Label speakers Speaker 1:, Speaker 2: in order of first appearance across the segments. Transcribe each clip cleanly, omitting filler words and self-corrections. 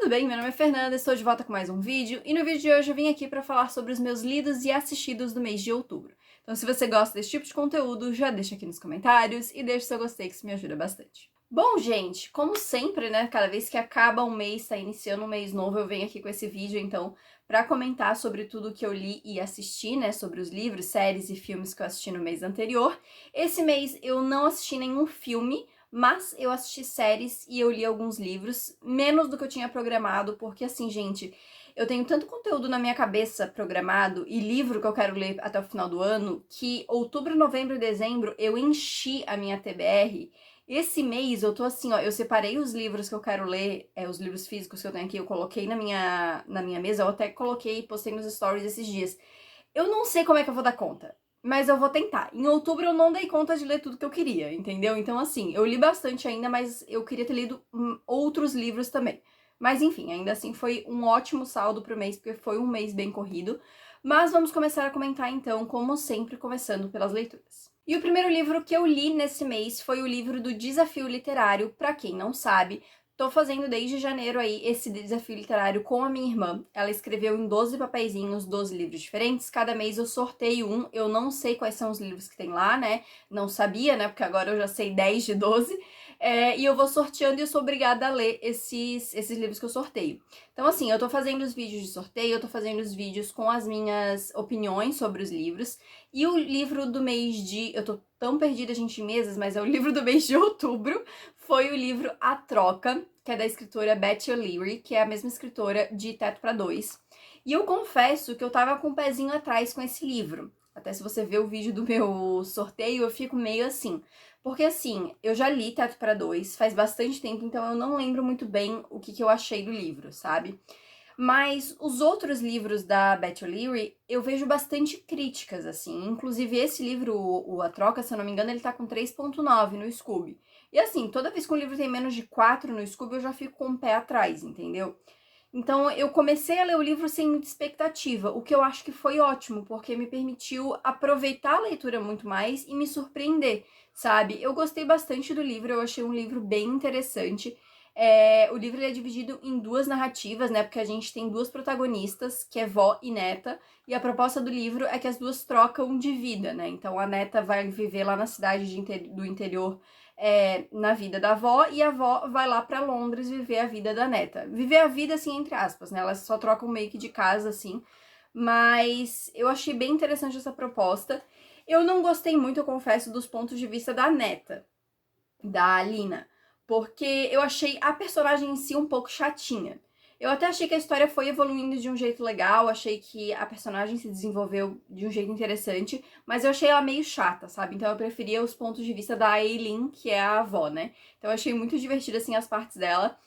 Speaker 1: tudo bem? Meu nome é Fernanda, estou de volta com mais um vídeo e no vídeo de hoje eu vim aqui para falar sobre os meus lidos e assistidos do mês de outubro. Então se você gosta desse tipo de conteúdo, já deixa aqui nos comentários e deixa seu gostei que isso me ajuda bastante. Bom, gente, como sempre, né, cada vez que acaba um mês, tá iniciando um mês novo, eu venho aqui com esse vídeo, então, para comentar sobre tudo que eu li e assisti, né, sobre os livros, séries e filmes que eu assisti no mês anterior. Esse mês eu não assisti nenhum filme, mas eu assisti séries e eu li alguns livros, menos do que eu tinha programado, porque assim, gente, eu tenho tanto conteúdo na minha cabeça programado e livro que eu quero ler até o final do ano, que outubro, novembro e dezembro eu enchi a minha TBR. Esse mês eu tô assim, ó, eu separei os livros que eu quero ler, os livros físicos que eu tenho aqui, eu coloquei na minha mesa, eu até coloquei, postei nos stories esses dias. Eu não sei como é que eu vou dar conta, mas eu vou tentar. Em outubro eu não dei conta de ler tudo que eu queria, entendeu? Então, assim, eu li bastante ainda, mas eu queria ter lido outros livros também. Mas, enfim, ainda assim foi um ótimo saldo pro mês, porque foi um mês bem corrido. Mas vamos começar a comentar, então, como sempre, começando pelas leituras. E o primeiro livro que eu li nesse mês foi o livro do Desafio Literário. Pra quem não sabe, tô fazendo desde janeiro aí esse desafio literário com a minha irmã. Ela escreveu em 12 papeizinhos, 12 livros diferentes. Cada mês eu sorteio um. Eu não sei quais são os livros que tem lá, né? Não sabia, né? Porque agora eu já sei 10 de 12. E eu vou sorteando e eu sou obrigada a ler esses livros que eu sorteio. Então, assim, eu tô fazendo os vídeos de sorteio, eu tô fazendo os vídeos com as minhas opiniões sobre os livros. E o livro do mês de... Eu tô tão perdida, gente, em mesas, mas é o livro do mês de outubro. Foi o livro A Troca, que é da escritora Beth O'Leary, que é a mesma escritora de Teto para Dois. E eu confesso que eu tava com um pezinho atrás com esse livro. Até se você ver o vídeo do meu sorteio, eu fico meio assim. Porque assim, eu já li Teto para Dois faz bastante tempo, então eu não lembro muito bem o que eu achei do livro, sabe? Mas os outros livros da Beth O'Leary, eu vejo bastante críticas, assim. Inclusive, esse livro, A Troca, se eu não me engano, ele tá com 3.9 no Scoob. E assim, toda vez que um livro tem menos de 4 no Scoob, eu já fico com o pé atrás, entendeu? Então, eu comecei a ler o livro sem muita expectativa, o que eu acho que foi ótimo, porque me permitiu aproveitar a leitura muito mais e me surpreender, sabe? Eu gostei bastante do livro, eu achei um livro bem interessante. O livro é dividido em duas narrativas, né? Porque a gente tem duas protagonistas, que é vó e neta, e a proposta do livro é que as duas trocam de vida, né? Então a neta vai viver lá na cidade do interior, na vida da avó, e a avó vai lá pra Londres viver a vida da neta. Viver a vida, assim, entre aspas, né? Elas só trocam meio que de casa, assim. Mas eu achei bem interessante essa proposta. Eu não gostei muito, eu confesso, dos pontos de vista da neta, da Alina, porque eu achei a personagem em si um pouco chatinha. Eu até achei que a história foi evoluindo de um jeito legal, achei que a personagem se desenvolveu de um jeito interessante, mas eu achei ela meio chata, sabe? Então eu preferia os pontos de vista da Aileen, que é a avó, né? Então eu achei muito divertido, assim, as partes dela.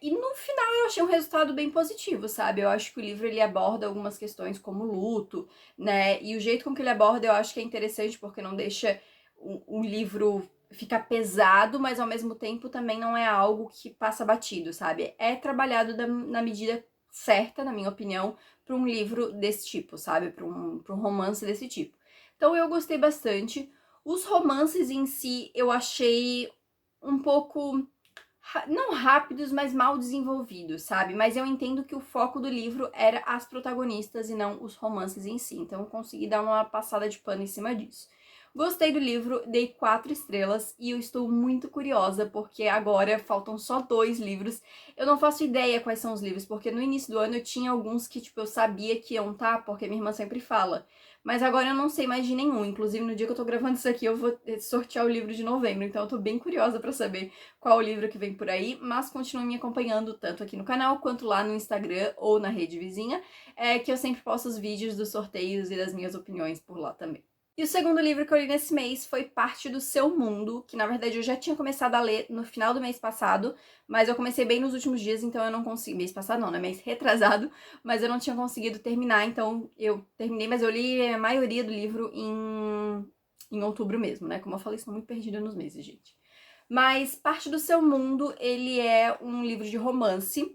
Speaker 1: E no final eu achei um resultado bem positivo, sabe? Eu acho que o livro ele aborda algumas questões como luto, né? E o jeito com que ele aborda eu acho que é interessante porque não deixa o livro fica pesado, mas ao mesmo tempo também não é algo que passa batido, sabe? É trabalhado na medida certa, na minha opinião, para um livro desse tipo, sabe? Para um romance desse tipo. Então eu gostei bastante. Os romances em si eu achei um pouco não rápidos, mas mal desenvolvidos, sabe? Mas eu entendo que o foco do livro era as protagonistas e não os romances em si, então eu consegui dar uma passada de pano em cima disso. Gostei do livro, dei 4 estrelas e eu estou muito curiosa porque agora faltam só 2 livros. Eu não faço ideia quais são os livros, porque no início do ano eu tinha alguns que, tipo, eu sabia que iam estar, porque minha irmã sempre fala. Mas agora eu não sei mais de nenhum. Inclusive, no dia que eu tô gravando isso aqui, eu vou sortear o livro de novembro. Então eu tô bem curiosa pra saber qual o livro que vem por aí. Mas continue me acompanhando tanto aqui no canal, quanto lá no Instagram ou na rede vizinha, que eu sempre posto os vídeos dos sorteios e das minhas opiniões por lá também. E o segundo livro que eu li nesse mês foi Parte do Seu Mundo, que na verdade eu já tinha começado a ler no final do mês passado, mas eu comecei bem nos últimos dias, então eu não consegui. Mês passado não, né? Mês retrasado, mas eu não tinha conseguido terminar, então eu terminei, mas eu li a maioria do livro em outubro mesmo, né? Como eu falei, estou muito perdida nos meses, gente. Mas Parte do Seu Mundo, ele é um livro de romance.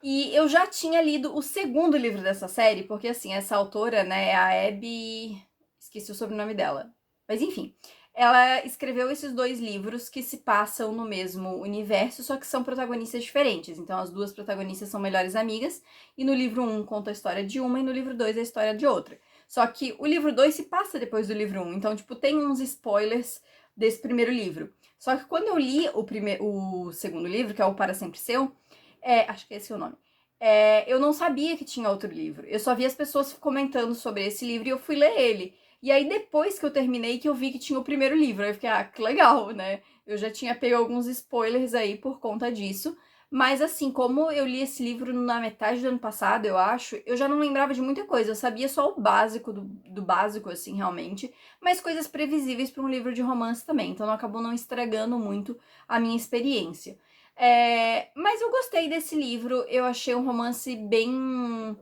Speaker 1: E eu já tinha lido o segundo livro dessa série, porque assim, essa autora, né, é a Abby... Esqueci o sobrenome dela. Mas enfim, ela escreveu esses 2 livros que se passam no mesmo universo, só que são protagonistas diferentes. Então, as 2 protagonistas são melhores amigas, e no livro 1 conta a história de uma, e no livro 2 a história de outra. Só que o livro 2 se passa depois do livro 1, então, tipo, tem uns spoilers desse primeiro livro. Só que quando eu li o segundo livro, que é o Para Sempre Seu, acho que esse é o nome, eu não sabia que tinha outro livro. Eu só vi as pessoas comentando sobre esse livro e eu fui ler ele. E aí, depois que eu terminei, que eu vi que tinha o primeiro livro. Aí eu fiquei, que legal, né? Eu já tinha pego alguns spoilers aí por conta disso. Mas assim, como eu li esse livro na metade do ano passado, eu acho, eu já não lembrava de muita coisa. Eu sabia só o básico do básico, assim, realmente. Mas coisas previsíveis para um livro de romance também. Então acabou não estragando muito a minha experiência. Mas eu gostei desse livro. Eu achei um romance bem...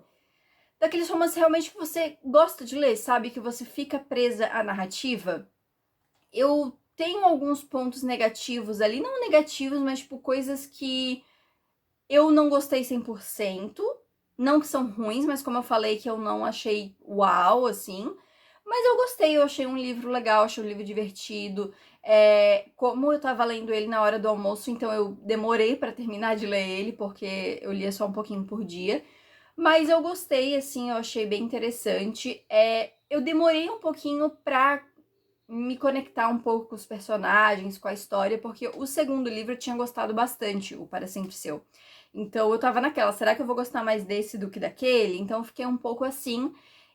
Speaker 1: daqueles romances realmente que você gosta de ler, sabe? Que você fica presa à narrativa. Eu tenho alguns pontos negativos ali, não negativos, mas tipo coisas que eu não gostei 100%. Não que são ruins, mas como eu falei que eu não achei uau, assim. Mas eu gostei, eu achei um livro legal, achei um livro divertido. Como eu tava lendo ele na hora do almoço, então eu demorei pra terminar de ler ele, porque eu lia só um pouquinho por dia. Mas eu gostei, assim, eu achei bem interessante. Eu demorei um pouquinho pra me conectar um pouco com os personagens, com a história, porque o segundo livro eu tinha gostado bastante, o Para Sempre Seu. Então eu tava naquela, será que eu vou gostar mais desse do que daquele? Então eu fiquei um pouco assim.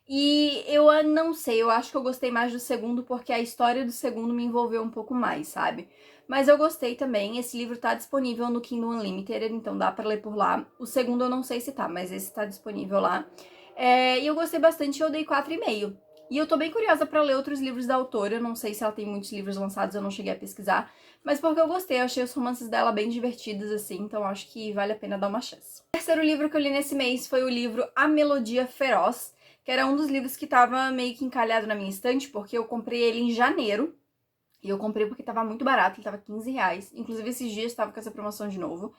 Speaker 1: E eu não sei, eu acho que eu gostei mais do segundo porque a história do segundo me envolveu um pouco mais, sabe? Mas eu gostei também. Esse livro tá disponível no Kindle Unlimited, então dá pra ler por lá. O segundo eu não sei se tá, mas esse tá disponível lá. E eu gostei bastante, eu dei 4,5. E eu tô bem curiosa pra ler outros livros da autora. Eu não sei se ela tem muitos livros lançados, eu não cheguei a pesquisar. Mas porque eu gostei, eu achei os romances dela bem divertidos, assim, então acho que vale a pena dar uma chance. O terceiro livro que eu li nesse mês foi o livro A Melodia Feroz, que era um dos livros que tava meio que encalhado na minha estante, porque eu comprei ele em janeiro. E eu comprei porque tava muito barato, ele tava R$ 15. Inclusive, esses dias tava com essa promoção de novo.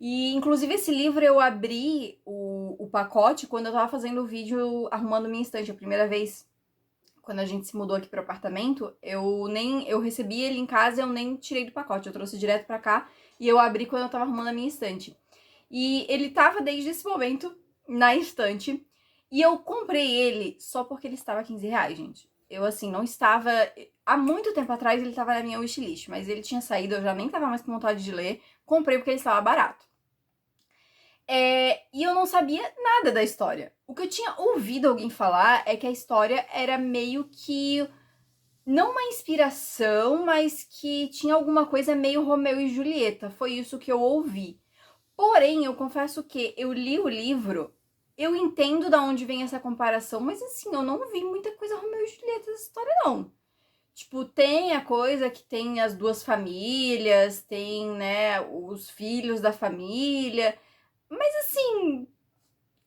Speaker 1: E, inclusive, esse livro eu abri o pacote quando eu tava fazendo o vídeo arrumando minha estante a primeira vez. Quando a gente se mudou aqui pro apartamento, eu recebi ele em casa e eu nem tirei do pacote. Eu trouxe direto pra cá e eu abri quando eu tava arrumando a minha estante. E ele tava desde esse momento na estante. E eu comprei ele só porque ele estava R$ 15, gente. Eu, assim, não estava... Há muito tempo atrás ele estava na minha wishlist, mas ele tinha saído, eu já nem tava mais com vontade de ler. Comprei porque ele estava barato. E eu não sabia nada da história. O que eu tinha ouvido alguém falar é que a história era meio que... não uma inspiração, mas que tinha alguma coisa meio Romeu e Julieta. Foi isso que eu ouvi. Porém, eu confesso que eu li o livro, eu entendo de onde vem essa comparação, mas assim, eu não vi muita coisa Romeu e Julieta nessa história, não. Tipo, tem a coisa que tem as 2 famílias, tem, né, os filhos da família, mas assim,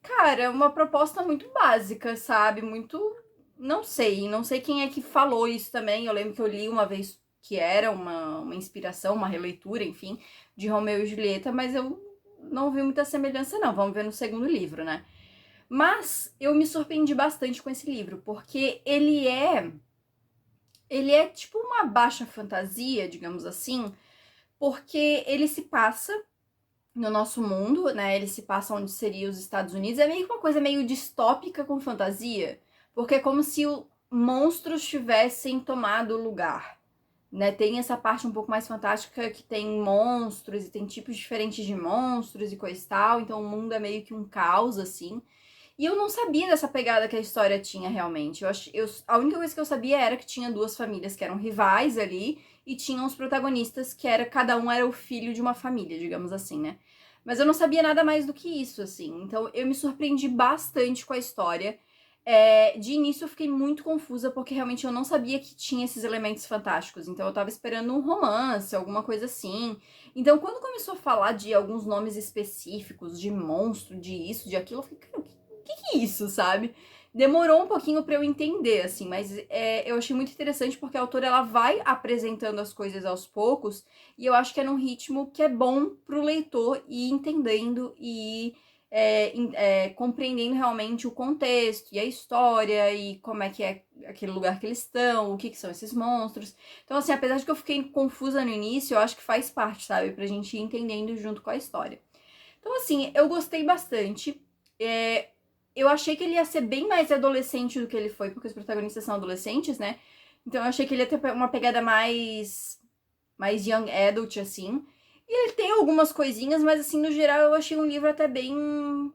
Speaker 1: cara, é uma proposta muito básica, sabe? Muito. Não sei quem é que falou isso também. Eu lembro que eu li uma vez que era uma inspiração, uma releitura, enfim, de Romeu e Julieta, mas eu não vi muita semelhança, não. Vamos ver no segundo livro, né? Mas eu me surpreendi bastante com esse livro, porque ele é tipo uma baixa fantasia, digamos assim, porque ele se passa no nosso mundo, né? Ele se passa onde seria os Estados Unidos. É meio que uma coisa meio distópica com fantasia, porque é como se monstros tivessem tomado o lugar, né? Tem essa parte um pouco mais fantástica que tem monstros e tem tipos diferentes de monstros e coisa e tal, então o mundo é meio que um caos, assim. E eu não sabia dessa pegada que a história tinha realmente. A única coisa que eu sabia era que tinha 2 famílias que eram rivais ali e tinham os protagonistas que cada um era o filho de uma família, digamos assim, né? Mas eu não sabia nada mais do que isso, assim. Então eu me surpreendi bastante com a história. De início eu fiquei muito confusa porque realmente eu não sabia que tinha esses elementos fantásticos. Então eu tava esperando um romance, alguma coisa assim. Então quando começou a falar de alguns nomes específicos, de monstro, de isso, de aquilo, eu fiquei, cara, o que é isso, sabe? Demorou um pouquinho pra eu entender, assim, mas eu achei muito interessante porque a autora ela vai apresentando as coisas aos poucos e eu acho que é num ritmo que é bom pro leitor ir entendendo e compreendendo realmente o contexto e a história e como é que é aquele lugar que eles estão, o que são esses monstros. Então, assim, apesar de que eu fiquei confusa no início, eu acho que faz parte, sabe? Pra gente ir entendendo junto com a história. Então, assim, eu gostei bastante. Eu achei que ele ia ser bem mais adolescente do que ele foi, porque os protagonistas são adolescentes, né? Então eu achei que ele ia ter uma pegada mais young adult, assim. E ele tem algumas coisinhas, mas assim, no geral, eu achei um livro até bem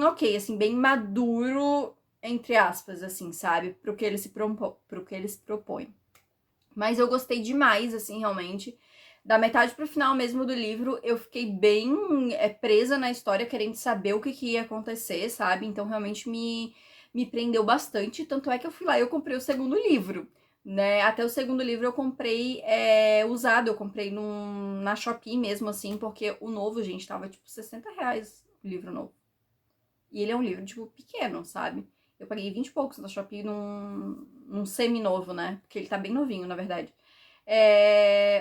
Speaker 1: ok, assim, bem maduro, entre aspas, assim, sabe? Pro que ele se propõe. Mas eu gostei demais, assim, realmente. Da metade pro final mesmo do livro, eu fiquei bem presa na história, querendo saber o que ia acontecer, sabe? Então, realmente me prendeu bastante. Tanto é que eu fui lá e eu comprei o segundo livro, né? Até o segundo livro eu comprei usado, eu comprei na Shopee mesmo, assim, porque o novo, gente, tava tipo R$60 o livro novo. E ele é um livro, tipo, pequeno, sabe? Eu paguei 20 e poucos na Shopee num semi-novo, né? Porque ele tá bem novinho, na verdade.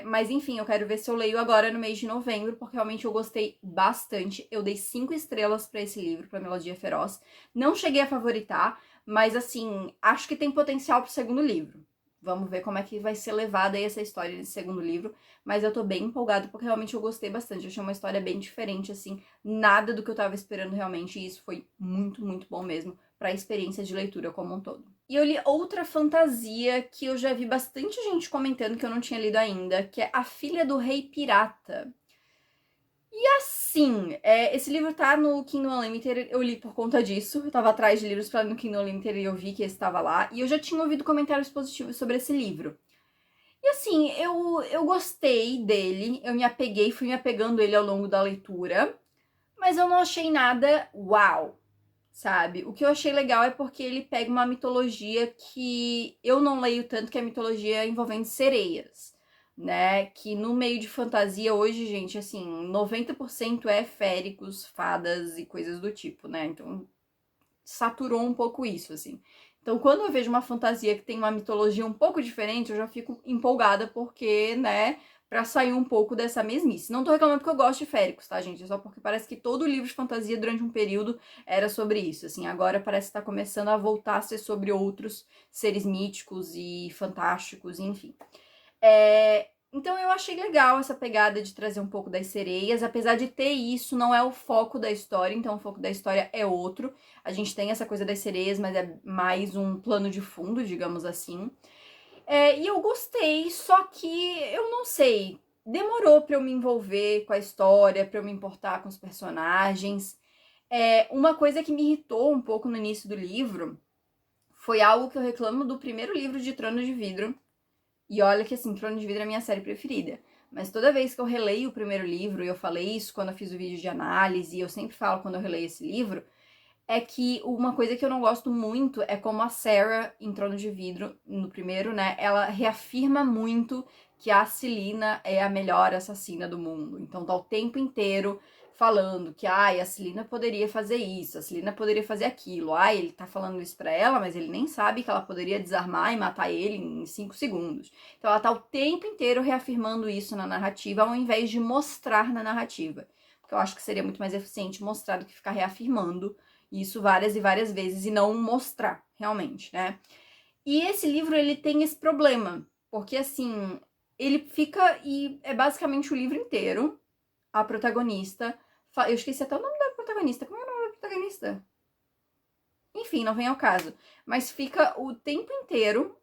Speaker 1: Mas enfim, eu quero ver se eu leio agora no mês de novembro, porque realmente eu gostei bastante. Eu dei 5 estrelas pra esse livro, pra Melodia Feroz. Não cheguei a favoritar, mas assim, acho que tem potencial pro segundo livro. Vamos ver como é que vai ser levada aí essa história desse segundo livro. Mas eu tô bem empolgada porque realmente eu gostei bastante. Eu achei uma história bem diferente, assim. Nada do que eu tava esperando realmente. E isso foi muito, muito bom mesmo pra experiência de leitura como um todo. E eu li outra fantasia que eu já vi bastante gente comentando que eu não tinha lido ainda, que é A Filha do Rei Pirata. E assim, esse livro tá no Kindle Unlimited, eu li por conta disso. Eu tava atrás de livros pra ler no Kindle Unlimited e eu vi que esse tava lá. E eu já tinha ouvido comentários positivos sobre esse livro. E assim, eu gostei dele, eu me apeguei, fui me apegando ele ao longo da leitura, mas eu não achei nada uau, sabe? O que eu achei legal é porque ele pega uma mitologia que eu não leio tanto, que é a mitologia envolvendo sereias, né? Que no meio de fantasia hoje, gente, assim, 90% é féricos, fadas e coisas do tipo, né? Então saturou um pouco isso, assim. Então, quando eu vejo uma fantasia que tem uma mitologia um pouco diferente, eu já fico empolgada porque, né, pra sair um pouco dessa mesmice. Não tô reclamando porque eu gosto de féricos, tá, gente? É só porque parece que todo livro de fantasia durante um período era sobre isso, assim. Agora parece que tá começando a voltar a ser sobre outros seres míticos e fantásticos, enfim. Então eu achei legal essa pegada de trazer um pouco das sereias, apesar de ter isso, não é o foco da história, então o foco da história é outro. A gente tem essa coisa das sereias, mas é mais um plano de fundo, digamos assim. E eu gostei, só que eu não sei, demorou pra eu me envolver com a história, pra eu me importar com os personagens. Uma coisa que me irritou um pouco no início do livro foi algo que eu reclamo do primeiro livro de Trono de Vidro. E olha que assim, Trono de Vidro é a minha série preferida. Mas toda vez que eu releio o primeiro livro, e eu falei isso quando eu fiz o vídeo de análise, e eu sempre falo quando eu releio esse livro, é que uma coisa que eu não gosto muito é como a Sarah, em Trono de Vidro, no primeiro, né, ela reafirma muito que a Celina é a melhor assassina do mundo. Então tá o tempo inteiro falando que, a Celina poderia fazer isso, a Celina poderia fazer aquilo. Ele tá falando isso pra ela, mas ele nem sabe que ela poderia desarmar e matar ele em 5 segundos. Então ela tá o tempo inteiro reafirmando isso na narrativa, ao invés de mostrar na narrativa. Porque eu acho que seria muito mais eficiente mostrar do que ficar reafirmando isso várias e várias vezes e não mostrar realmente, né? E esse livro, ele tem esse problema, porque assim, ele fica e é basicamente o livro inteiro, a protagonista, eu esqueci até o nome da protagonista, como é o nome da protagonista? Enfim, não vem ao caso, mas fica o tempo inteiro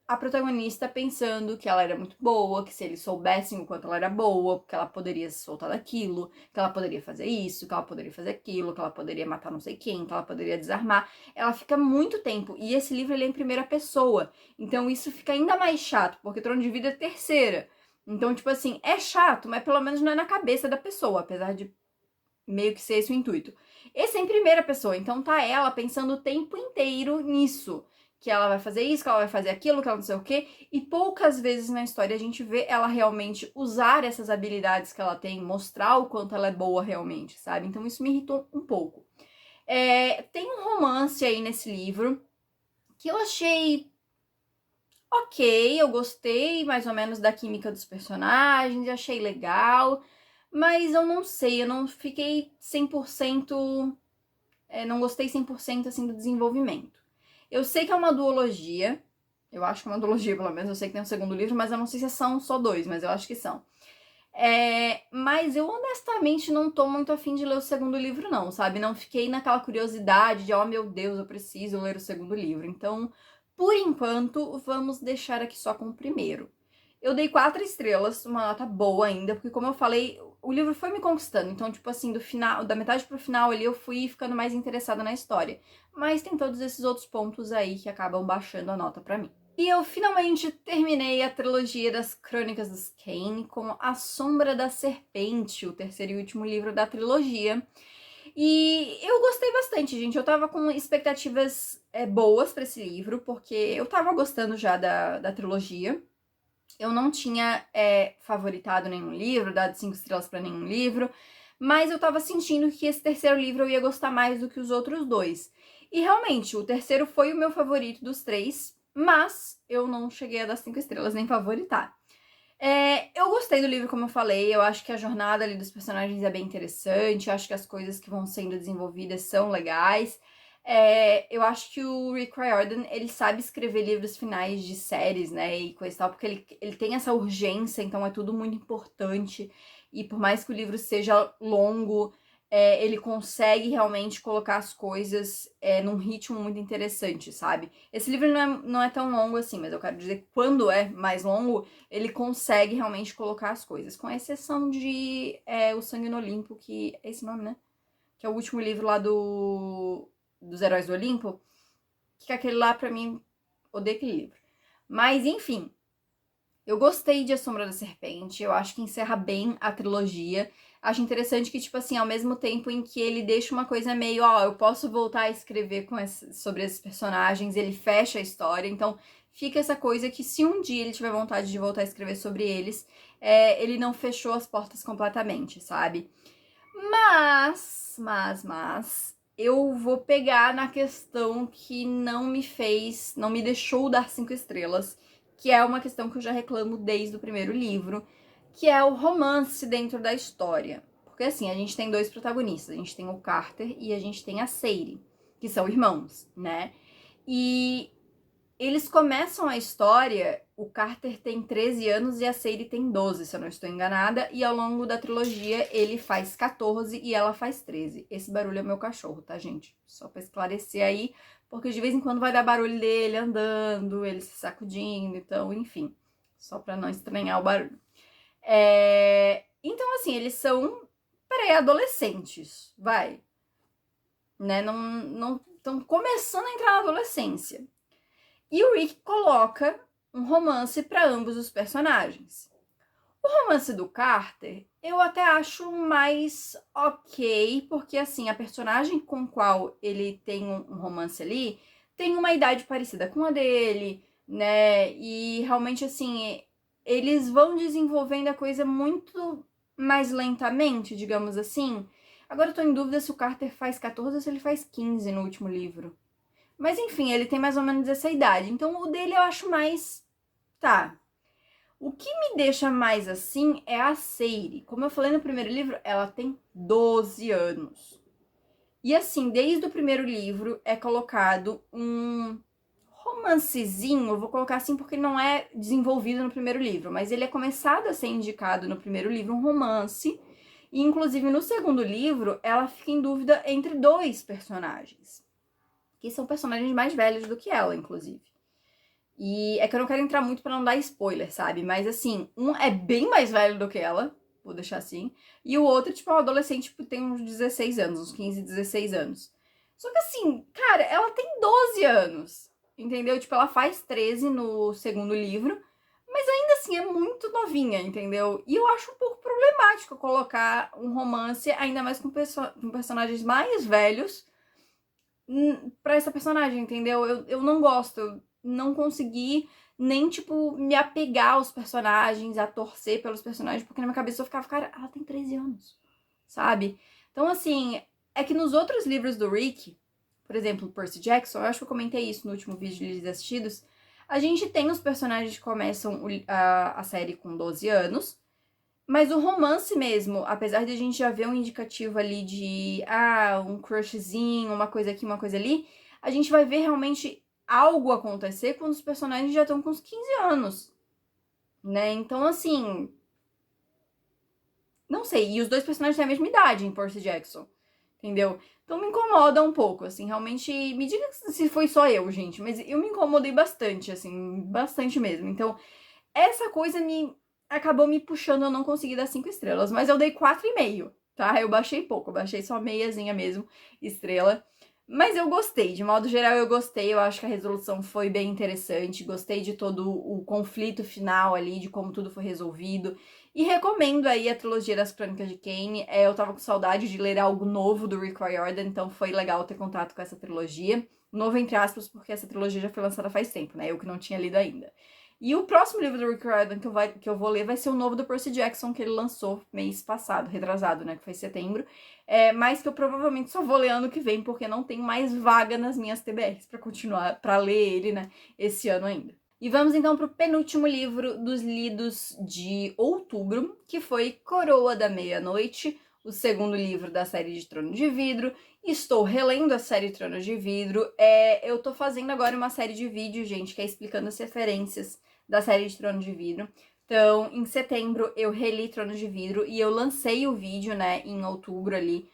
Speaker 1: a protagonista pensando que ela era muito boa, que se eles soubessem o quanto ela era boa, que ela poderia se soltar daquilo, que ela poderia fazer isso, que ela poderia fazer aquilo, que ela poderia matar não sei quem, que ela poderia desarmar. Ela fica muito tempo. E esse livro ele é em primeira pessoa. Então isso fica ainda mais chato, porque Trono de Vida é terceira. Então, tipo assim, é chato, mas pelo menos não é na cabeça da pessoa, apesar de meio que ser esse o intuito. Esse é em primeira pessoa, então tá ela pensando o tempo inteiro nisso. Que ela vai fazer isso, que ela vai fazer aquilo, que ela não sei o quê. E poucas vezes na história a gente vê ela realmente usar essas habilidades que ela tem, mostrar o quanto ela é boa realmente, sabe? Então isso me irritou um pouco. Tem um romance aí nesse livro que eu achei ok, eu gostei mais ou menos da química dos personagens, achei legal. mas eu não sei, eu não fiquei 100%, não gostei 100% assim do desenvolvimento. Eu sei que é uma duologia, eu acho que é uma duologia pelo menos, eu sei que tem um segundo livro, mas eu não sei se são só dois, mas eu acho que são. Mas eu honestamente não tô muito afim de ler o segundo livro não, sabe? Não fiquei naquela curiosidade de, oh meu Deus, eu preciso ler o segundo livro. Então, por enquanto, vamos deixar aqui só com o primeiro. Eu dei 4 estrelas, uma nota boa ainda, porque como eu falei, o livro foi me conquistando. Então, tipo assim, do final, da metade pro final ali, eu fui ficando mais interessada na história. Mas tem todos esses outros pontos aí que acabam baixando a nota pra mim. E eu finalmente terminei a trilogia das Crônicas dos Kane com A Sombra da Serpente, o terceiro e último livro da trilogia. E eu gostei bastante, gente. Eu tava com expectativas boas pra esse livro, porque eu tava gostando já da trilogia. Eu não tinha favoritado nenhum livro, dado 5 estrelas pra nenhum livro, mas eu tava sentindo que esse terceiro livro eu ia gostar mais do que os outros dois. E realmente, o terceiro foi o meu favorito dos 3, mas eu não cheguei a dar 5 estrelas nem favoritar. Eu gostei do livro, como eu falei, eu acho que a jornada ali dos personagens é bem interessante, eu acho que as coisas que vão sendo desenvolvidas são legais. Eu acho que o Rick Riordan, ele sabe escrever livros finais de séries, né, e coisa e tal, porque ele tem essa urgência, então é tudo muito importante, e por mais que o livro seja longo, ele consegue realmente colocar as coisas num ritmo muito interessante, sabe? Esse livro não é tão longo assim, mas eu quero dizer que quando é mais longo, ele consegue realmente colocar as coisas, com exceção de O Sangue no Olimpo, que é esse nome, né? Que é o último livro lá dos Heróis do Olimpo, que aquele lá, pra mim, odeio aquele livro. Mas, enfim, eu gostei de A Sombra da Serpente, eu acho que encerra bem a trilogia. Acho interessante que, tipo assim, ao mesmo tempo em que ele deixa uma coisa meio, ó, eu posso voltar a escrever sobre esses personagens, ele fecha a história, então fica essa coisa que se um dia ele tiver vontade de voltar a escrever sobre eles, ele não fechou as portas completamente, sabe? Mas, eu vou pegar na questão que não me deixou dar 5 estrelas, que é uma questão que eu já reclamo desde o primeiro livro, que é o romance dentro da história. Porque assim, a gente tem 2 protagonistas, a gente tem o Carter e a gente tem a Sadie, que são irmãos, né? E eles começam a história, o Carter tem 13 anos e a Sadie tem 12, se eu não estou enganada, e ao longo da trilogia ele faz 14 e ela faz 13. Esse barulho é meu cachorro, tá, gente? Só pra esclarecer aí, porque de vez em quando vai dar barulho dele andando, ele se sacudindo, então, enfim, só pra não estranhar o barulho. Então, assim, eles são pré-adolescentes, vai, né? Não estão começando a entrar na adolescência. E o Rick coloca um romance para ambos os personagens. O romance do Carter, eu até acho mais ok, porque assim, a personagem com qual ele tem um romance ali tem uma idade parecida com a dele, né? E realmente assim, eles vão desenvolvendo a coisa muito mais lentamente, digamos assim. Agora eu tô em dúvida se o Carter faz 14 ou se ele faz 15 no último livro. Mas enfim, ele tem mais ou menos essa idade. Então o dele eu acho mais. Tá. O que me deixa mais assim é a Sadie. Como eu falei no primeiro livro, ela tem 12 anos. E assim, desde o primeiro livro é colocado um romancezinho, eu vou colocar assim porque não é desenvolvido no primeiro livro, mas ele é começado a ser indicado no primeiro livro, um romance. E inclusive no segundo livro, ela fica em dúvida entre 2 personagens que são personagens mais velhos do que ela, inclusive. E é que eu não quero entrar muito pra não dar spoiler, sabe? Mas assim, um é bem mais velho do que ela, vou deixar assim, e o outro, tipo, é um adolescente, tipo, tem uns 16 anos, uns 15, 16 anos. Só que assim, cara, ela tem 12 anos, entendeu? Tipo, ela faz 13 no segundo livro, mas ainda assim é muito novinha, entendeu? E eu acho um pouco problemático colocar um romance, ainda mais com personagens mais velhos, pra essa personagem, entendeu? Eu não gosto, eu não consegui nem, tipo, me apegar aos personagens, a torcer pelos personagens, porque na minha cabeça eu ficava, cara, ela tem 13 anos, sabe? Então, assim, é que nos outros livros do Rick, por exemplo, Percy Jackson, eu acho que eu comentei isso no último vídeo de Livros Assistidos, a gente tem os personagens que começam a série com 12 anos, Mas o romance mesmo, apesar de a gente já ver um indicativo ali de, um crushzinho, uma coisa aqui, uma coisa ali, a gente vai ver realmente algo acontecer quando os personagens já estão com uns 15 anos, né? Então, assim, não sei. E os dois personagens têm a mesma idade em Percy Jackson, entendeu? Então me incomoda um pouco, assim, realmente. Me diga se foi só eu, gente, mas eu me incomodei bastante, assim, bastante mesmo. Então, essa coisa acabou me puxando, eu não consegui dar 5 estrelas, mas eu dei 4,5, tá? Eu baixei pouco, eu baixei só meiazinha mesmo, estrela. Mas eu gostei, de modo geral eu gostei, eu acho que a resolução foi bem interessante, gostei de todo o conflito final ali, de como tudo foi resolvido. E recomendo aí a trilogia das Crônicas de Kane. Eu tava com saudade de ler algo novo do Rick Riordan, então foi legal ter contato com essa trilogia. Novo entre aspas, porque essa trilogia já foi lançada faz tempo, né? Eu que não tinha lido ainda. E o próximo livro do Rick Riordan que eu vou ler vai ser o novo do Percy Jackson, que ele lançou mês passado, retrasado, né? Que foi em setembro. Mas que eu provavelmente só vou ler ano que vem, porque não tem mais vaga nas minhas TBRs pra continuar, pra ler ele, né? Esse ano ainda. E vamos então pro penúltimo livro dos lidos de outubro, que foi Coroa da Meia-Noite, o segundo livro da série de Trono de Vidro. Estou relendo a série Trono de Vidro. Eu tô fazendo agora uma série de vídeos, gente, que é explicando as referências da série de Trono de Vidro. Então, em setembro, eu reli Trono de Vidro e eu lancei o vídeo, né, em outubro ali.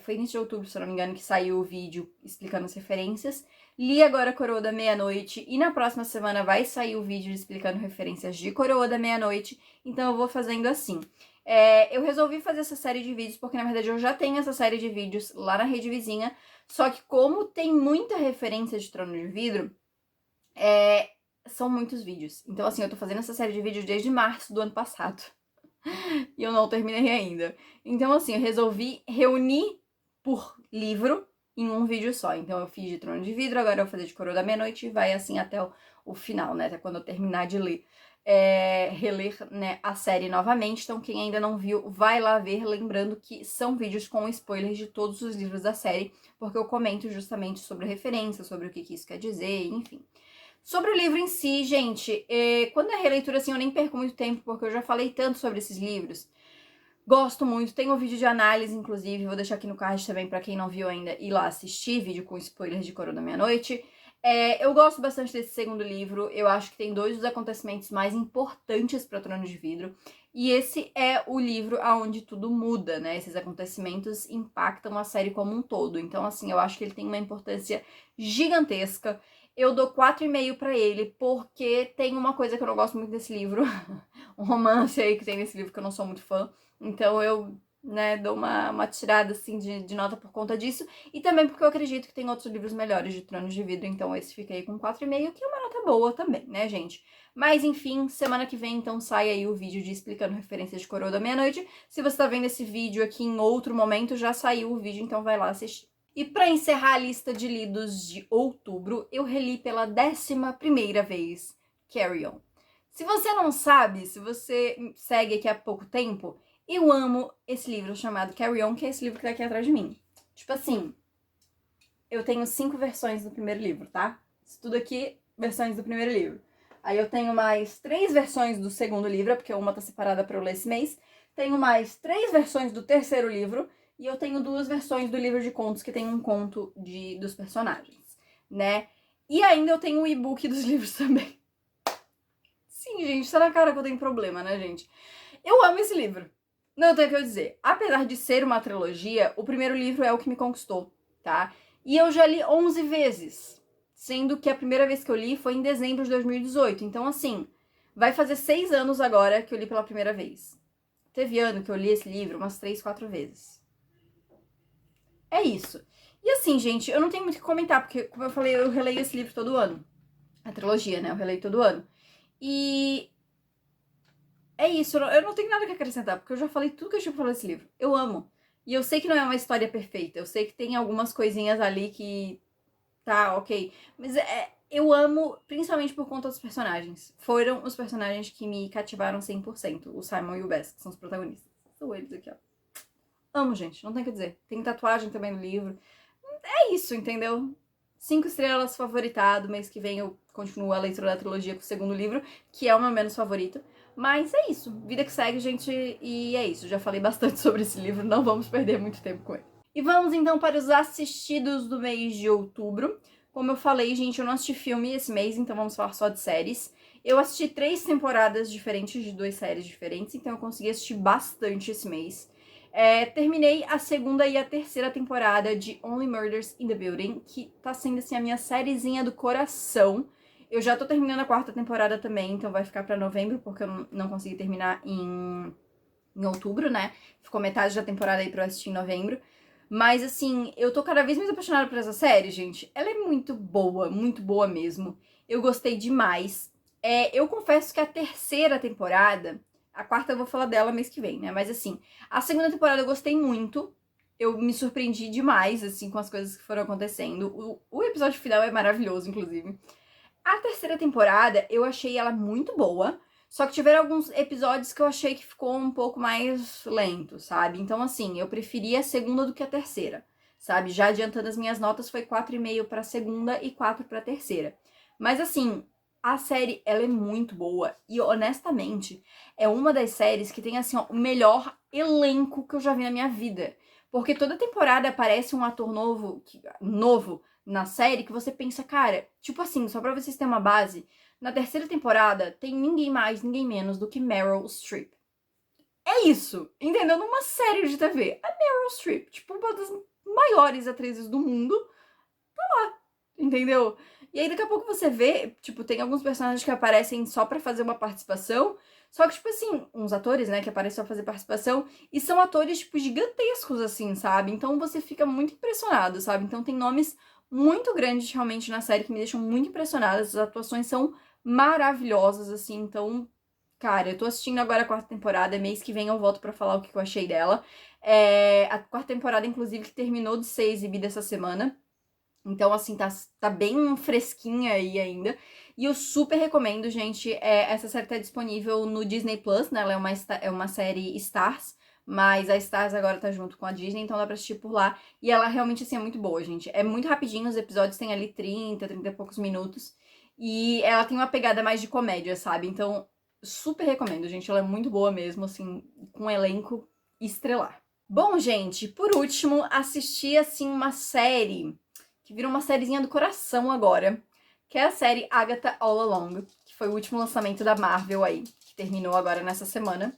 Speaker 1: Foi início de outubro, se eu não me engano, que saiu o vídeo explicando as referências. Li agora Coroa da Meia-Noite e na próxima semana vai sair o vídeo explicando referências de Coroa da Meia-Noite. Então eu vou fazendo assim. Eu resolvi fazer essa série de vídeos porque, na verdade, eu já tenho essa série de vídeos lá na rede vizinha. Só que como tem muita referência de Trono de Vidro, são muitos vídeos. Então, assim, eu tô fazendo essa série de vídeos desde março do ano passado. E eu não terminei ainda. Então, assim, eu resolvi reunir por livro em um vídeo só. Então, eu fiz de Trono de Vidro, agora eu vou fazer de Coroa da Meia-Noite e vai assim até o final, né? Até quando eu terminar de ler. Reler, né, a série novamente. Então, quem ainda não viu, vai lá ver. Lembrando que são vídeos com spoilers de todos os livros da série, porque eu comento justamente sobre a referência, sobre o que isso quer dizer, enfim. Sobre o livro em si, gente, quando é releitura, assim, eu nem perco muito tempo, porque eu já falei tanto sobre esses livros. Gosto muito, tem um vídeo de análise, inclusive, vou deixar aqui no card também pra quem não viu ainda ir lá assistir, vídeo com spoilers de Coroa da Meia-Noite. Eu gosto bastante desse segundo livro, eu acho que tem dois dos acontecimentos mais importantes para Trono de Vidro, e esse é o livro onde tudo muda, né? Esses acontecimentos impactam a série como um todo, então, assim, eu acho que ele tem uma importância gigantesca. Eu dou 4,5 pra ele, porque tem uma coisa que eu não gosto muito desse livro, um romance aí que tem nesse livro que eu não sou muito fã, então eu, né, dou uma tirada, assim, de nota por conta disso, e também porque eu acredito que tem outros livros melhores de Tronos de Vidro, então esse fica aí com 4,5, que é uma nota boa também, né, gente? Mas, enfim, semana que vem, então, sai aí o vídeo de explicando referências de Coroa da Meia-Noite. Se você tá vendo esse vídeo aqui em outro momento, já saiu o vídeo, então vai lá assistir. E para encerrar a lista de lidos de outubro, eu reli pela 11ª vez Carry On. Se você não sabe, se você segue aqui há pouco tempo, eu amo esse livro chamado Carry On, que é esse livro que tá aqui atrás de mim. Tipo assim, eu tenho 5 versões do primeiro livro, tá? Isso tudo aqui, versões do primeiro livro. Aí eu tenho mais 3 versões do segundo livro, porque uma tá separada para eu ler esse mês. Tenho mais 3 versões do terceiro livro. E eu tenho 2 versões do livro de contos, que tem um conto dos personagens, né? E ainda eu tenho o e-book dos livros também. Sim, gente, tá na cara que eu tenho problema, né, gente? Eu amo esse livro. Não tenho o que eu dizer. Apesar de ser uma trilogia, o primeiro livro é o que me conquistou, tá? E eu já li 11 vezes, sendo que a primeira vez que eu li foi em dezembro de 2018. Então, assim, vai fazer 6 anos agora que eu li pela primeira vez. Teve ano que eu li esse livro umas 3, 4 vezes. É isso. E assim, gente, eu não tenho muito o que comentar, porque, como eu falei, eu releio esse livro todo ano. A trilogia, né? Eu releio todo ano. E é isso, eu não tenho nada que acrescentar, porque eu já falei tudo que eu tinha pra falar desse livro. Eu amo. E eu sei que não é uma história perfeita. Eu sei que tem algumas coisinhas ali que tá, ok. Mas eu amo, principalmente por conta dos personagens. Foram os personagens que me cativaram 100%. O Simon e o Bess, que são os protagonistas. São eles aqui, ó. Amo, gente, não tem o que dizer. Tem tatuagem também no livro. É isso, entendeu? 5 estrelas, favoritado. Mês que vem eu continuo a leitura da trilogia com o segundo livro, que é o meu menos favorito. Mas é isso, vida que segue, gente, e é isso. Já falei bastante sobre esse livro, não vamos perder muito tempo com ele. E vamos então para os assistidos do mês de outubro. Como eu falei, gente, eu não assisti filme esse mês, então vamos falar só de séries. Eu assisti 3 temporadas diferentes de 2 séries diferentes, então eu consegui assistir bastante esse mês. Terminei a 2ª e a 3ª temporada de Only Murders in the Building, que tá sendo, assim, a minha sériezinha do coração. Eu já tô terminando a 4ª temporada também, então vai ficar pra novembro, porque eu não consegui terminar em outubro, né? Ficou metade da temporada aí pra eu assistir em novembro. Mas, assim, eu tô cada vez mais apaixonada por essa série, gente. Ela é muito boa mesmo. Eu gostei demais. Eu confesso que a 3ª temporada, a 4ª eu vou falar dela mês que vem, né? Mas, assim, a 2ª temporada eu gostei muito. Eu me surpreendi demais, assim, com as coisas que foram acontecendo. O episódio final é maravilhoso, inclusive. A 3ª temporada, eu achei ela muito boa. Só que tiveram alguns episódios que eu achei que ficou um pouco mais lento, sabe? Então, assim, eu preferi a 2ª do que a 3ª, sabe? Já adiantando as minhas notas, foi 4,5 pra 2ª e 4 pra 3ª. Mas, assim, a série, ela é muito boa. E, honestamente, é uma das séries que tem, assim, ó, o melhor elenco que eu já vi na minha vida. Porque toda temporada aparece um ator novo na série que você pensa, cara, tipo assim, só pra vocês terem uma base, na 3ª temporada tem ninguém mais, ninguém menos do que Meryl Streep. É isso, entendeu? Numa série de TV. A Meryl Streep, tipo, uma das maiores atrizes do mundo, tá lá, entendeu? E aí daqui a pouco você vê, tipo, tem alguns personagens que aparecem só pra fazer uma participação, só que, tipo assim, uns atores, né, que aparecem só pra fazer participação, e são atores, tipo, gigantescos, assim, sabe? Então você fica muito impressionado, sabe? Então tem nomes muito grandes, realmente, na série, que me deixam muito impressionada. As atuações são maravilhosas, assim, então... Cara, eu tô assistindo agora a 4ª temporada, mês que vem eu volto pra falar o que eu achei dela. A 4ª temporada, inclusive, que terminou de ser exibida essa semana. Então, assim, tá bem fresquinha aí ainda. E eu super recomendo, gente. Essa série tá disponível no Disney Plus, né? Ela é uma série Stars, mas a Stars agora tá junto com a Disney, então dá pra assistir por lá. E ela realmente, assim, é muito boa, gente. É muito rapidinho, os episódios têm ali 30 e poucos minutos. E ela tem uma pegada mais de comédia, sabe? Então, super recomendo, gente. Ela é muito boa mesmo, assim, com um elenco estrelar. Bom, gente, por último, assisti, assim, uma série que virou uma sériezinha do coração agora, que é a série Agatha All Along, que foi o último lançamento da Marvel aí, que terminou agora nessa semana.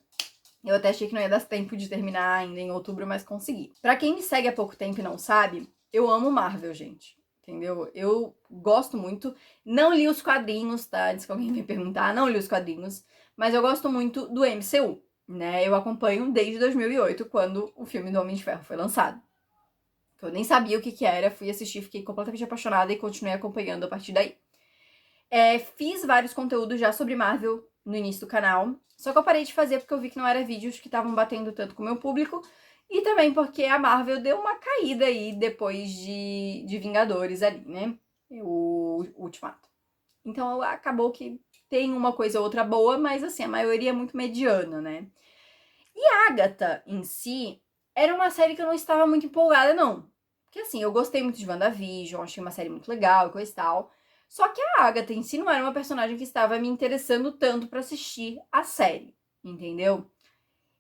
Speaker 1: Eu até achei que não ia dar tempo de terminar ainda em outubro, mas consegui. Pra quem me segue há pouco tempo e não sabe, eu amo Marvel, gente. Entendeu? Eu gosto muito. Não li os quadrinhos, tá? Antes que alguém me perguntar, não li os quadrinhos. Mas eu gosto muito do MCU, né? Eu acompanho desde 2008, quando o filme do Homem de Ferro foi lançado. Eu nem sabia o que era, fui assistir, fiquei completamente apaixonada e continuei acompanhando a partir daí. Fiz vários conteúdos já sobre Marvel no início do canal, só que eu parei de fazer porque eu vi que não era vídeos que estavam batendo tanto com o meu público, e também porque a Marvel deu uma caída aí depois de Vingadores ali, né? O Ultimato. Então acabou que tem uma coisa ou outra boa, mas assim, a maioria é muito mediana, né? E a Agatha, em si, era uma série que eu não estava muito empolgada, não. Porque assim, eu gostei muito de WandaVision, achei uma série muito legal e coisa e tal. Só que a Agatha em si não era uma personagem que estava me interessando tanto pra assistir a série, entendeu?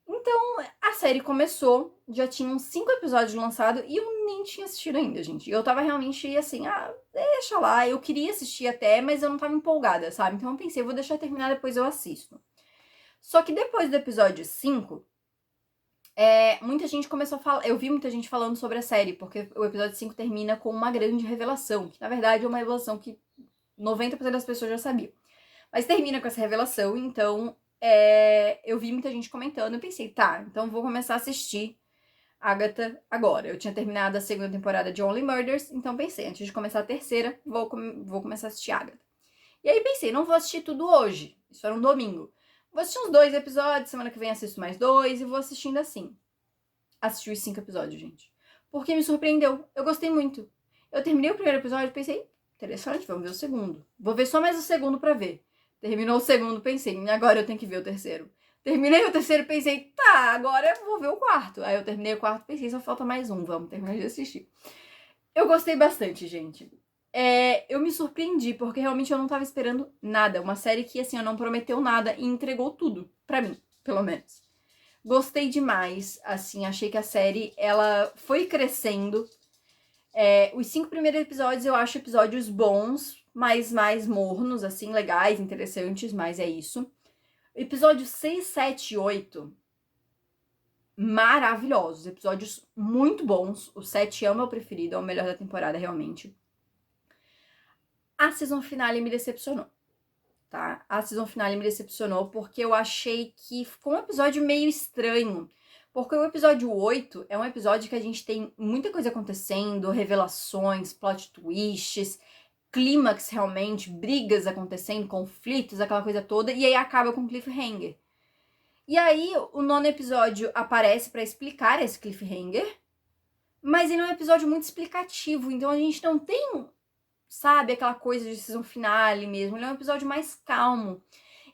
Speaker 1: Então, a série começou, já tinham 5 episódios lançados e eu nem tinha assistido ainda, gente. Eu tava realmente assim, deixa lá, eu queria assistir até, mas eu não tava empolgada, sabe? Então eu pensei, vou deixar terminar, depois eu assisto. Só que depois do episódio 5, muita gente começou a falar. Eu vi muita gente falando sobre a série, porque o episódio 5 termina com uma grande revelação, que na verdade é uma revelação que 90% das pessoas já sabiam. Mas termina com essa revelação, então eu vi muita gente comentando e pensei, tá, então vou começar a assistir Agatha agora. Eu tinha terminado a 2ª temporada de Only Murders, então pensei, antes de começar a 3ª, vou começar a assistir Agatha. E aí pensei, não vou assistir tudo hoje, isso era um domingo. Vou assistir uns 2 episódios, semana que vem assisto mais 2 e vou assistindo assim. Assisti os 5 episódios, gente. Porque me surpreendeu. Eu gostei muito. Eu terminei o primeiro episódio e pensei, interessante, vamos ver o segundo. Vou ver só mais o segundo pra ver. Terminou o segundo, pensei, agora eu tenho que ver o terceiro. Terminei o terceiro e pensei, tá, agora eu vou ver o quarto. Aí eu terminei o quarto e pensei, só falta mais um, vamos terminar de assistir. Eu gostei bastante, gente. eu me surpreendi, porque realmente eu não tava esperando nada. Uma série que, assim, não prometeu nada e entregou tudo, pra mim, pelo menos. Gostei demais, assim, achei que a série, ela foi crescendo. Os 5 primeiros episódios eu acho episódios bons, mas mais mornos, assim, legais, interessantes, mas é isso. Episódios 6, 7 e 8, maravilhosos, episódios muito bons. O 7 é o meu preferido, é o melhor da temporada, realmente. A season finale me decepcionou, tá? A season finale me decepcionou porque eu achei que ficou um episódio meio estranho. Porque o episódio 8 é um episódio que a gente tem muita coisa acontecendo, revelações, plot twists, clímax realmente, brigas acontecendo, conflitos, aquela coisa toda, e aí acaba com cliffhanger. E aí o 9º episódio aparece pra explicar esse cliffhanger, mas ele é um episódio muito explicativo, então a gente não tem, sabe, aquela coisa de season finale mesmo, ele é um episódio mais calmo.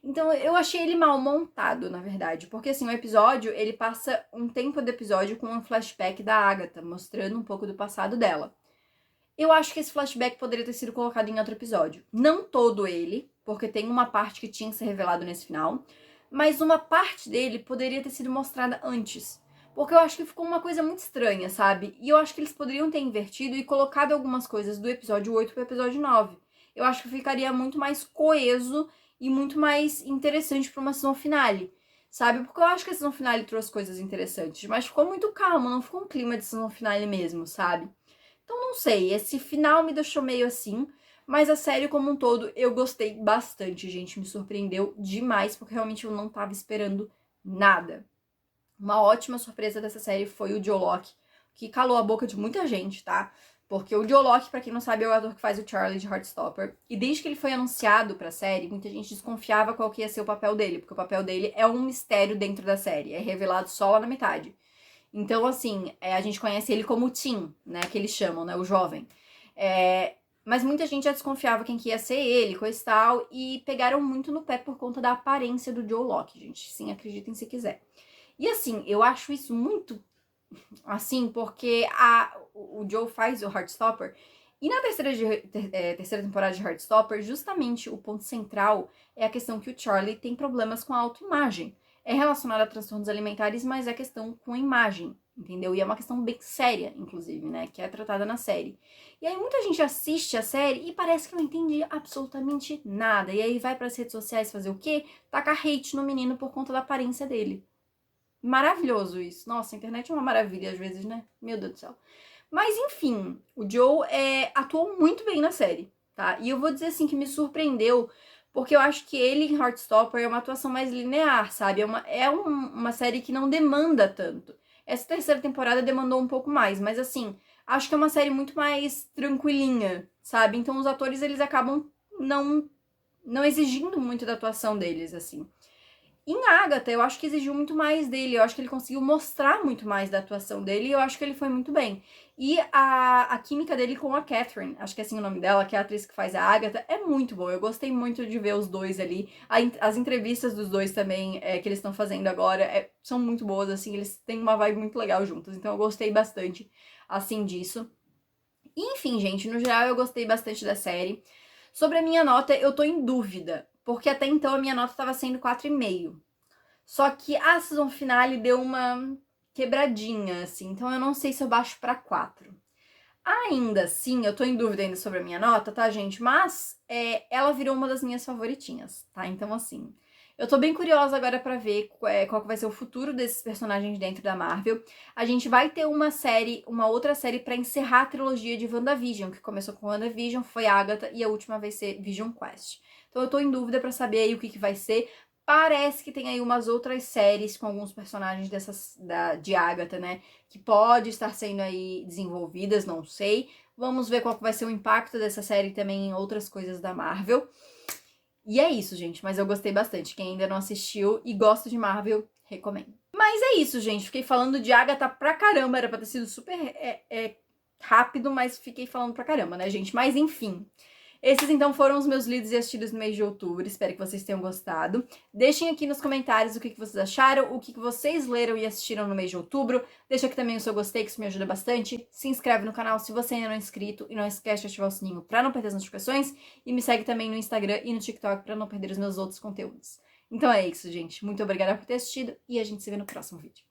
Speaker 1: Então eu achei ele mal montado, na verdade, porque assim, o episódio, ele passa um tempo do episódio com um flashback da Agatha, mostrando um pouco do passado dela. Eu acho que esse flashback poderia ter sido colocado em outro episódio. Não todo ele, porque tem uma parte que tinha que ser revelado nesse final, mas uma parte dele poderia ter sido mostrada antes. Porque eu acho que ficou uma coisa muito estranha, sabe? E eu acho que eles poderiam ter invertido e colocado algumas coisas do episódio 8 pro episódio 9. Eu acho que ficaria muito mais coeso e muito mais interessante pra uma season finale, sabe? Porque eu acho que a season finale trouxe coisas interessantes, mas ficou muito calmo, não ficou um clima de season finale mesmo, sabe? Então não sei, esse final me deixou meio assim, mas a série como um todo eu gostei bastante, gente, me surpreendeu demais, porque realmente eu não tava esperando nada. Uma ótima surpresa dessa série foi o Joe Locke, que calou a boca de muita gente, tá? Porque o Joe Locke, pra quem não sabe, é o ator que faz o Charlie de Heartstopper. E desde que ele foi anunciado pra série, muita gente desconfiava qual que ia ser o papel dele, porque o papel dele é um mistério dentro da série, é revelado só lá na metade. Então, assim, a gente conhece ele como Tim, né, que eles chamam, né, o jovem. Mas muita gente já desconfiava quem que ia ser ele, coisa e tal, e pegaram muito no pé por conta da aparência do Joe Locke, gente. Sim, acreditem se quiser. E assim, eu acho isso muito assim, porque o Joe faz o Heartstopper. E na terceira temporada de Heartstopper, justamente o ponto central é a questão que o Charlie tem problemas com a autoimagem. É relacionado a transtornos alimentares, mas é questão com a imagem, entendeu? E é uma questão bem séria, inclusive, né? Que é tratada na série. E aí muita gente assiste a série e parece que não entende absolutamente nada. E aí vai para as redes sociais fazer o quê? Tacar hate no menino por conta da aparência dele. Maravilhoso isso. Nossa, a internet é uma maravilha às vezes, né? Meu Deus do céu. Mas enfim, o Joe atuou muito bem na série, tá? E eu vou dizer assim que me surpreendeu, porque eu acho que ele em Heartstopper é uma atuação mais linear, sabe? Uma série que não demanda tanto. Essa terceira temporada demandou um pouco mais, mas assim, acho que é uma série muito mais tranquilinha, sabe? Então os atores, eles acabam não exigindo muito da atuação deles, assim. Em Agatha, eu acho que exigiu muito mais dele, eu acho que ele conseguiu mostrar muito mais da atuação dele e eu acho que ele foi muito bem. E a química dele com a Catherine, acho que é assim o nome dela, que é a atriz que faz a Agatha, é muito boa. Eu gostei muito de ver os dois ali. As entrevistas dos dois também, que eles estão fazendo agora, são muito boas, assim, eles têm uma vibe muito legal juntos. Então eu gostei bastante, assim, disso. E, enfim, gente, no geral eu gostei bastante da série. Sobre a minha nota, eu tô em dúvida, porque até então a minha nota tava sendo 4,5. Só que a season finale deu uma quebradinha, assim, então eu não sei se eu baixo pra 4. Ainda assim, eu tô em dúvida ainda sobre a minha nota, tá, gente? Mas ela virou uma das minhas favoritinhas, tá? Então, assim, eu tô bem curiosa agora pra ver qual que vai ser o futuro desses personagens dentro da Marvel. A gente vai ter uma outra série pra encerrar a trilogia de WandaVision, que começou com WandaVision, foi Agatha, e a última vai ser Vision Quest. Então eu tô em dúvida pra saber aí o que vai ser. Parece que tem aí umas outras séries com alguns personagens de Agatha, né? Que pode estar sendo aí desenvolvidas, não sei. Vamos ver qual que vai ser o impacto dessa série também em outras coisas da Marvel. E é isso, gente. Mas eu gostei bastante. Quem ainda não assistiu e gosta de Marvel, recomendo. Mas é isso, gente. Fiquei falando de Agatha pra caramba. Era pra ter sido super rápido, mas fiquei falando pra caramba, né, gente? Mas enfim. Esses, então, foram os meus lidos e assistidos no mês de outubro. Espero que vocês tenham gostado. Deixem aqui nos comentários o que vocês acharam, o que vocês leram e assistiram no mês de outubro. Deixa aqui também o seu gostei, que isso me ajuda bastante. Se inscreve no canal se você ainda não é inscrito e não esquece de ativar o sininho para não perder as notificações. E me segue também no Instagram e no TikTok para não perder os meus outros conteúdos. Então é isso, gente. Muito obrigada por ter assistido e a gente se vê no próximo vídeo.